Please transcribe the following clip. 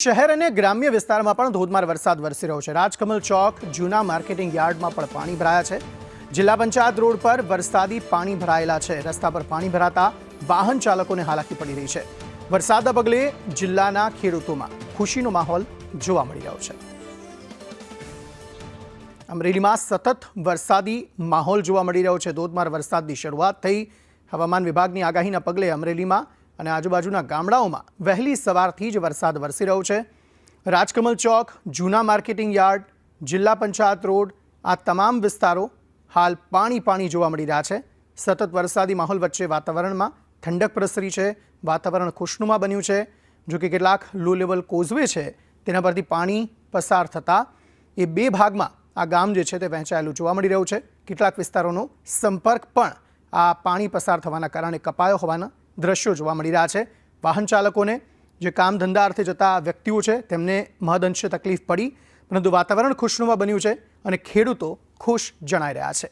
શહેર અને ગ્રામ્ય વિસ્તારમાં પણ ધોધમાર વરસાદ વરસી રહ્યો છે। રાજકમલ ચોક જૂના માર્કેટિંગ યાર્ડમાં પણ પાણી ભરાયા છે। જિલ્લા પંચાયત રોડ પર વરસાદી પાણી ભરાયેલા છે। રસ્તા પર પાણી ભરાતા વાહન ચાલકોને હાલાકી પડી રહી છે। વરસાદના પગલે જિલ્લાના ખેડૂતોમાં ખુશીનો માહોલ જોવા મળી રહ્યો છે। અમરેલીમાં સતત વરસાદી માહોલ જોવા મળી રહ્યો છે। ધોધમાર વરસાદની શરૂઆત થઈ। હવામાન વિભાગની આગાહીના પગલે અમરેલીમાં અને આજુબાજુના ગામડાઓમાં વહેલી સવારથી જ વરસાદ વરસી રહ્યો છે। રાજકમલ ચોક, જૂના માર્કેટિંગ યાર્ડ, જિલ્લા પંચાયત રોડ આ તમામ વિસ્તારો હાલ પાણી જોવા મળી રહ્યા છે। સતત વરસાદી માહોલ વચ્ચે વાતાવરણમાં ઠંડક પ્રસરી છે। વાતાવરણ ખુશનુમા બન્યું છે। જો કે કેટલાક લો લેવલ કોઝવે છે તેના પરથી પાણી પસાર થતાં એ બે ભાગમાં આ ગામ જે છે તે વહેંચાયેલું જોવા મળી રહ્યું છે। કેટલાક વિસ્તારોનો સંપર્ક પણ આ પાણી પસાર થવાના કારણે કપાયો હોવાના દ્રશ્યો જોવા મળી રહ્યા છે। વાહન ચાલકોને જે કામ ધંધા અર્થે જતા વ્યક્તિઓ છે તેમને મહદઅંશે તકલીફ પડી, પરંતુ વાતાવરણ ખુશનુમા બન્યું છે અને ખેડૂતો ખુશ જણાઈ રહ્યા છે।